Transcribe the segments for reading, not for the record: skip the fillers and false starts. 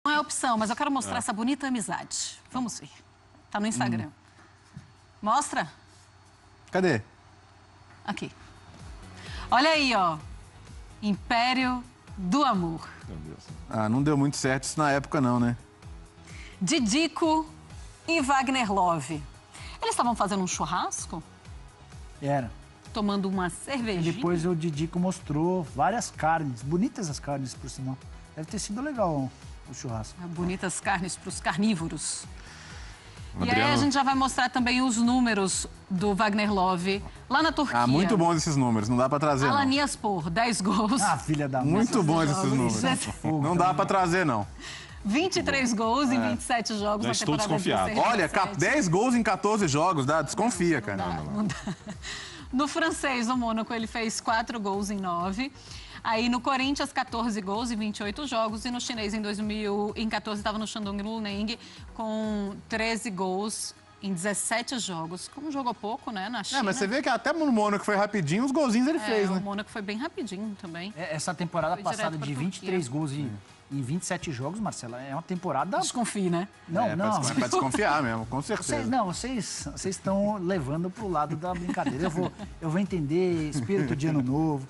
Não é opção, mas eu quero mostrar essa bonita amizade. Vamos ver. Tá no Instagram. Mostra. Cadê? Aqui. Olha aí, ó. Império do Amor. Meu Deus. Ah, não deu muito certo isso na época, não, né? Didico e Wagner Love. Eles estavam fazendo um churrasco, Era. tomando uma E cervejinha. depois o Didico mostrou várias carnes, bonitas as carnes, por sinal. Deve ter sido legal o churrasco. Bonitas carnes para os carnívoros. E aí Adriano- a gente já vai mostrar também os números do Wagner Love lá na Turquia. Ah, muito bons esses números, não dá pra trazer, não. Alaniyaspor, 10 gols. Ah, filha da mãe. Muito bons esses jogos. números. Não dá pra trazer, não. 23 gols em 27 jogos Já na estou temporada desconfiado. 16, Olha, 17. 10 gols em 14 jogos, dá, desconfia, cara. Não dá. No francês, o Mônaco, ele fez 4 gols em 9. Aí no Corinthians, 14 gols em 28 jogos. E no chinês, em 2014, estava no Shandong Luneng com 13 gols em 17 jogos. Como jogou pouco, né, na China. É, mas você vê que até no Mônaco foi rapidinho, os golzinhos ele fez, O né? Mônaco foi bem rapidinho também. Essa temporada Foi passada direto pra de Turquia. 23 gols em 27 jogos, Marcela, é uma temporada... Desconfie, né? Não, É, não. É pra desconfiar mesmo, com certeza. Vocês estão levando pro lado da brincadeira. Eu vou entender espírito de ano novo.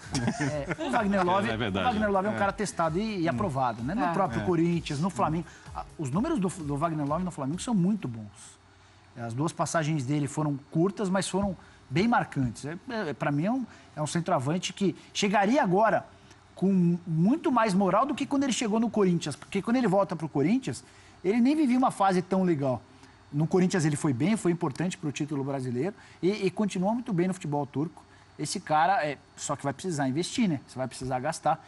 O Wagner Love, É verdade. o Wagner Love é um cara testado e aprovado, né? No próprio Corinthians, no Flamengo. Os números do Wagner Love no Flamengo são muito bons. As duas passagens dele foram curtas, mas foram bem marcantes. Para mim é um centroavante que chegaria agora com muito mais moral do que quando ele chegou no Corinthians. Porque quando ele volta para o Corinthians, ele nem vivia uma fase tão legal. No Corinthians ele foi bem, foi importante para o título brasileiro e continua muito bem no futebol turco. Esse cara, só que vai precisar investir, né? Você vai precisar gastar.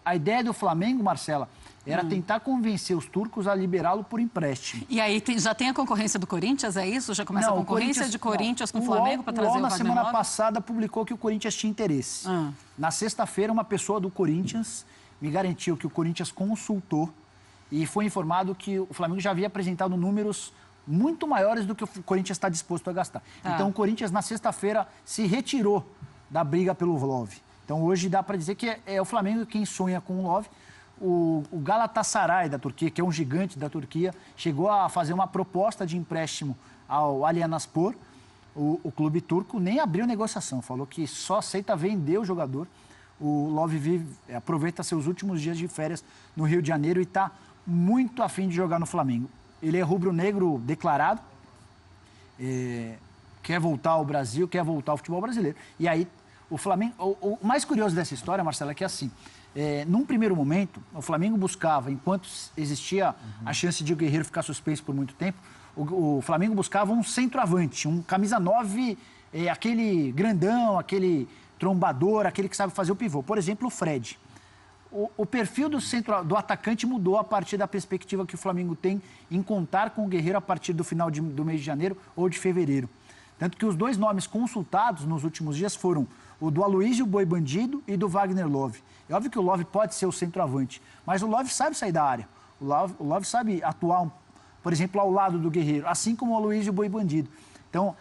A ideia do Flamengo, Marcela, era tentar convencer os turcos a liberá-lo por empréstimo. E aí já tem a concorrência do Corinthians, é isso? Já começa a concorrência de Corinthians com o Flamengo para trazer o UOL, na Wagner semana Love? passada, publicou que o Corinthians tinha interesse. Na sexta-feira, uma pessoa do Corinthians me garantiu que o Corinthians consultou e foi informado que o Flamengo já havia apresentado números muito maiores do que o Corinthians está disposto a gastar. Então, o Corinthians, na sexta-feira, se retirou da briga pelo Love. Então, hoje dá para dizer que é o Flamengo quem sonha com o Love. O Galatasaray da Turquia, que é um gigante da Turquia, chegou a fazer uma proposta de empréstimo ao Alaniyaspor. O clube turco nem abriu negociação, falou que só aceita vender o jogador. O Love aproveita seus últimos dias de férias no Rio de Janeiro e está muito afim de jogar no Flamengo. Ele é rubro-negro declarado, quer voltar ao Brasil, quer voltar ao futebol brasileiro. E aí, o Flamengo... O mais curioso dessa história, Marcelo, é que assim, num primeiro momento, o Flamengo buscava, enquanto existia a chance de o Guerreiro ficar suspenso por muito tempo, o Flamengo buscava um centroavante, um camisa 9, aquele grandão, aquele trombador, aquele que sabe fazer o pivô. Por exemplo, o Fred. O perfil do atacante mudou a partir da perspectiva que o Flamengo tem em contar com o Guerreiro a partir do final do mês de janeiro ou de fevereiro. Tanto que os dois nomes consultados nos últimos dias foram o do Aloysio Boi Bandido e do Wagner Love. É óbvio que o Love pode ser o centroavante, mas o Love sabe sair da área. O Love sabe atuar, por exemplo, ao lado do Guerreiro, assim como o Aloysio Boi Bandido. Então,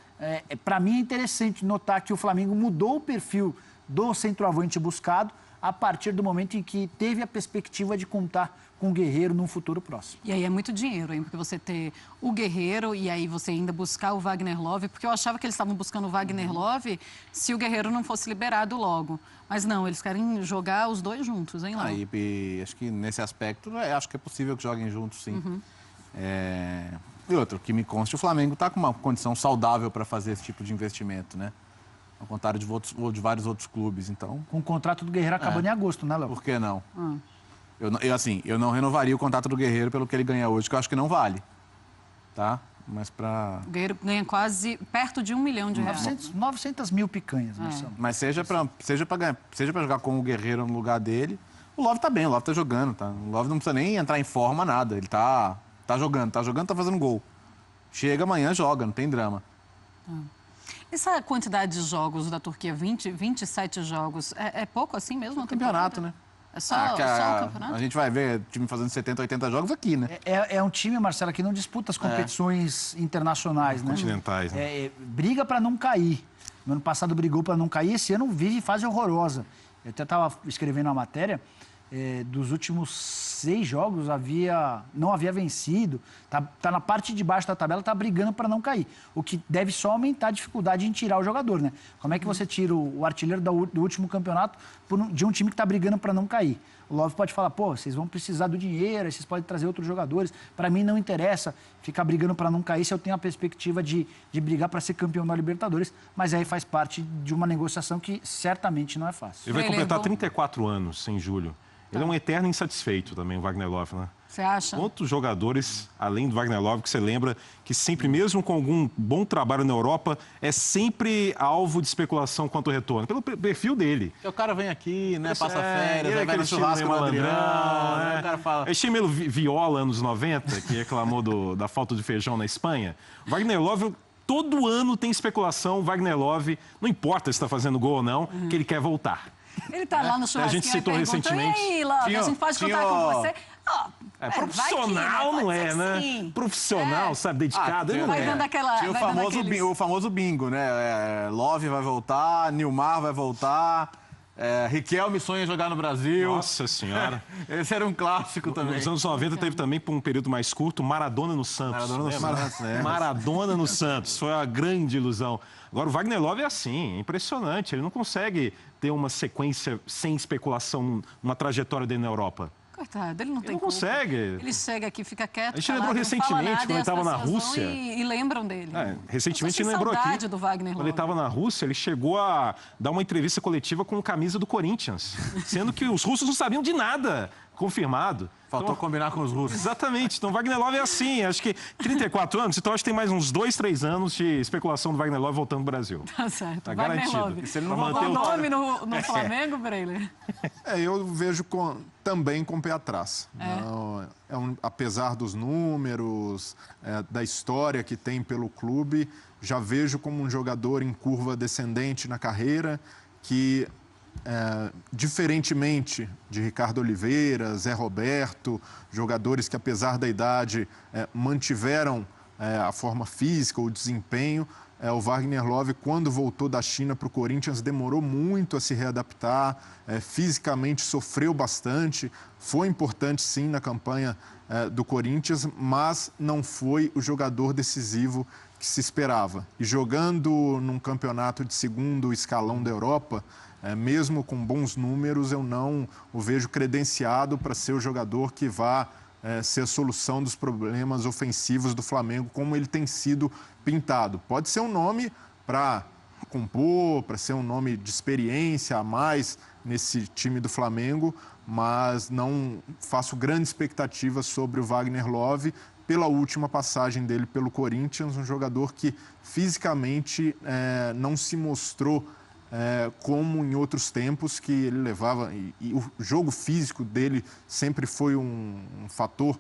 para mim é interessante notar que o Flamengo mudou o perfil do centroavante buscado a partir do momento em que teve a perspectiva de contar com o Guerreiro num futuro próximo. E aí é muito dinheiro, hein? Porque você ter o Guerreiro e aí você ainda buscar o Wagner Love, porque eu achava que eles estavam buscando o Wagner Love se o Guerreiro não fosse liberado logo. Mas não, eles querem jogar os dois juntos, hein, Léo? E acho que nesse aspecto, acho que é possível que joguem juntos, sim. E outro, que me conste, o Flamengo está com uma condição saudável para fazer esse tipo de investimento, né? Ao contrário de vários outros clubes, então... Com o contrato do Guerreiro acabando em agosto, né, Léo? Por que não? Eu não renovaria o contrato do Guerreiro pelo que ele ganha hoje, que eu acho que não vale, tá? Mas para... O Guerreiro ganha quase perto de R$1 milhão. 900 mil picanhas, Marcelo. Mas seja para jogar com o Guerreiro no lugar dele, o Love tá bem, o Love tá jogando, tá? O Love não precisa nem entrar em forma, nada. Ele tá jogando, tá fazendo gol. Chega amanhã, joga, não tem drama. Essa quantidade de jogos da Turquia, 27 jogos, é pouco assim mesmo? Campeonato, né? É só o campeonato? A gente vai ver time fazendo 70, 80 jogos aqui, né? É um time, Marcelo, que não disputa as competições internacionais, né? Continentais, né? Briga para não cair. No ano passado brigou para não cair, esse ano vive fase horrorosa. Eu até estava escrevendo uma matéria dos últimos 6 jogos não havia vencido, tá na parte de baixo da tabela, tá brigando para não cair, o que deve só aumentar a dificuldade em tirar o jogador, né? Como é que você tira o artilheiro do último campeonato de um time que está brigando para não cair? O Love pode falar, pô, vocês vão precisar do dinheiro, vocês podem trazer outros jogadores. Para mim não interessa ficar brigando para não cair se eu tenho a perspectiva de brigar para ser campeão da Libertadores, mas aí faz parte de uma negociação que certamente não é fácil. Ele vai completar 34 anos em julho. Ele é um eterno insatisfeito também, o Wagner Love, né? Você acha? Quantos jogadores, além do Wagner Love, que você lembra que sempre, mesmo com algum bom trabalho na Europa, é sempre alvo de especulação quanto ao retorno? Pelo perfil dele. O cara vem aqui, né? Passa férias, ele é vai no aquele churrasco meio do Adriano, malandrão, né? O cara fala... É estilo Viola, anos 90, que reclamou da falta de feijão na Espanha. Wagner Love, todo ano tem especulação, Wagner Love, não importa se está fazendo gol ou não, que ele quer voltar. Ele tá lá no churrasquinho. A gente citou recentemente. E aí, Love, a gente pode contar com você? Profissional, não é, né? Sim. Profissional, sabe, dedicado. Ele não Vai é. dando aquela... Tinha o famoso bingo, né? Love vai voltar, Nilmar vai voltar, Riquelme sonha em jogar no Brasil. Nossa Senhora. Esse era um clássico também. Nos anos 90 teve também, por um período mais curto, Maradona no Santos. Maradona no Santos. Foi uma grande ilusão. Agora, o Wagner Love é assim, é impressionante. Ele não consegue ter uma sequência sem especulação, uma trajetória dele na Europa. Coitado, ele não tem Ele não consegue. Ele chega aqui, fica quieto. A gente lembrou recentemente, quando ele estava na Rússia. E lembram dele. Recentemente ele lembrou aqui. Do Wagner quando ele estava na Rússia, ele chegou a dar uma entrevista coletiva com camisa do Corinthians, sendo que os russos não sabiam de nada confirmado. Faltou combinar com os russos. Exatamente. Então, Wagner Love é assim. Acho que 34 anos, então acho que tem mais uns 2, 3 anos de especulação do Wagner Love voltando pro Brasil. Tá certo. Tá Wagner garantido. Love. Se ele não Manter o nome no Flamengo, Breler? Eu vejo também com o pé atrás. Apesar dos números, da história que tem pelo clube, já vejo como um jogador em curva descendente na carreira, que, diferentemente de Ricardo Oliveira, Zé Roberto, jogadores que, apesar da idade, mantiveram a forma física, o desempenho, o Wagner Love, quando voltou da China para o Corinthians, demorou muito a se readaptar, fisicamente sofreu bastante, foi importante sim na campanha do Corinthians, mas não foi o jogador decisivo que se esperava. E jogando num campeonato de segundo escalão da Europa, mesmo com bons números, eu não o vejo credenciado para ser o jogador que vá ser a solução dos problemas ofensivos do Flamengo, como ele tem sido pintado. Pode ser um nome para compor, para ser um nome de experiência a mais nesse time do Flamengo, mas não faço grandes expectativas sobre o Wagner Love pela última passagem dele pelo Corinthians, um jogador que fisicamente não se mostrou como em outros tempos, que ele levava, e o jogo físico dele sempre foi um fator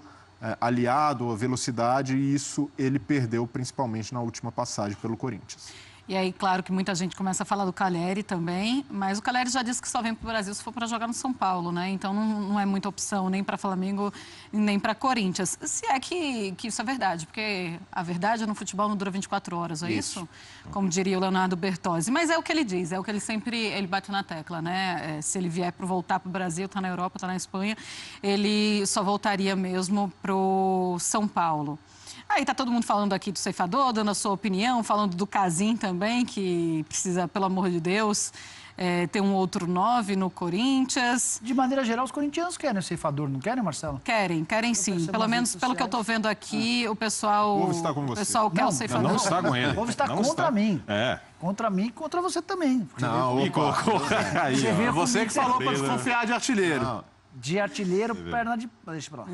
aliado à velocidade, e isso ele perdeu principalmente na última passagem pelo Corinthians. E aí, claro que muita gente começa a falar do Calleri também, mas o Calleri já disse que só vem para o Brasil se for para jogar no São Paulo, né? Então não é muita opção nem para Flamengo, nem para Corinthians. Se é que isso é verdade, porque a verdade no futebol não dura 24 horas, é isso? Como diria o Leonardo Bertozzi. Mas é o que ele diz, é o que ele bate na tecla, né? Se ele vier para voltar para o Brasil, está na Europa, está na Espanha, ele só voltaria mesmo para o São Paulo. Aí tá todo mundo falando aqui do ceifador, dando a sua opinião, falando do Casim também, que precisa, pelo amor de Deus, ter um outro 9 no Corinthians. De maneira geral, os corintianos querem o ceifador, não querem, Marcelo? Querem sim. Pelo menos pelo que eu tô vendo aqui, o pessoal... O povo está com você. O pessoal quer o ceifador. Não está com ele. O povo está contra mim. Contra mim e contra você também. Não, Você que falou para desconfiar de artilheiro. Não. De artilheiro, perna de... Deixa pra lá.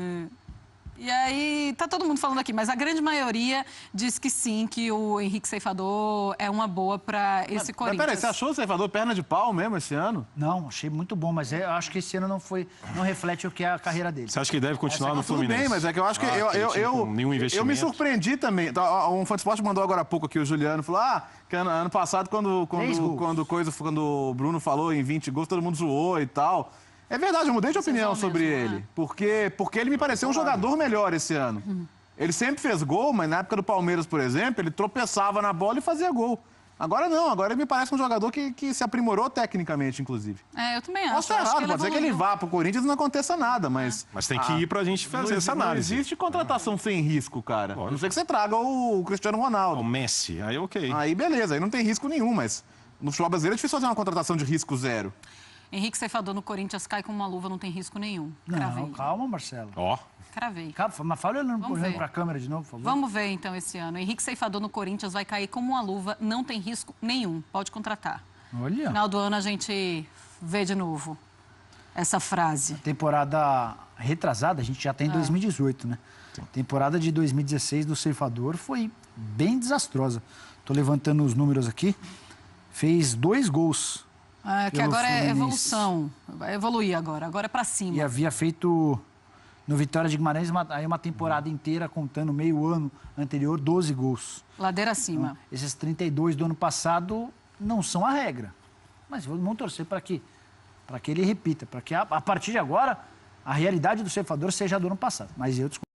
E aí, tá todo mundo falando aqui, mas a grande maioria diz que sim, que o Henrique Ceifador é uma boa para esse Corinthians. Mas peraí, você achou o Ceifador perna de pau mesmo esse ano? Não, achei muito bom, mas eu acho que esse ano não reflete o que é a carreira dele. Você acha que ele deve continuar no Tudo Fluminense? bem, mas é que eu acho que nenhum investimento. eu me surpreendi também. Um fã de esporte mandou agora há pouco aqui, o Juliano, falou que ano passado, quando o Bruno falou em 20 gols, todo mundo zoou e tal. É verdade, eu mudei de opinião sobre ele. Porque ele me pareceu um jogador melhor esse ano. Ele sempre fez gol, mas na época do Palmeiras, por exemplo, ele tropeçava na bola e fazia gol. Agora não, agora ele me parece um jogador que se aprimorou tecnicamente, inclusive. Eu também acho. Posso estar errado, pode ser que ele vá pro Corinthians e não aconteça nada, mas... Mas tem que ir pra gente fazer essa análise. Não existe contratação sem risco, cara. A não ser que você traga o Cristiano Ronaldo. O Messi, aí ok. Aí beleza, aí não tem risco nenhum, mas no futebol brasileiro é difícil fazer uma contratação de risco zero. Henrique Ceifador no Corinthians cai com uma luva, não tem risco nenhum. Cravei. Não, calma, Marcelo. Ó. Cravei. Mas fala olhando para a câmera de novo, por favor. Vamos ver, então, esse ano. Henrique Ceifador no Corinthians vai cair como uma luva, não tem risco nenhum. Pode contratar. Olha. No final do ano a gente vê de novo essa frase. Temporada retrasada, a gente já tem 2018, né? Temporada de 2016 do Ceifador foi bem desastrosa. Tô levantando os números aqui. Fez 2 gols. Que agora é evolução. Vai evoluir agora. Agora é pra cima. E havia feito... No Vitória de Guimarães, uma temporada inteira, contando meio ano anterior, 12 gols. Ladeira acima. Então, esses 32 do ano passado não são a regra. Mas vamos torcer para que ele repita, para que a partir de agora a realidade do Ceifador seja a do ano passado. Mas eu discordo.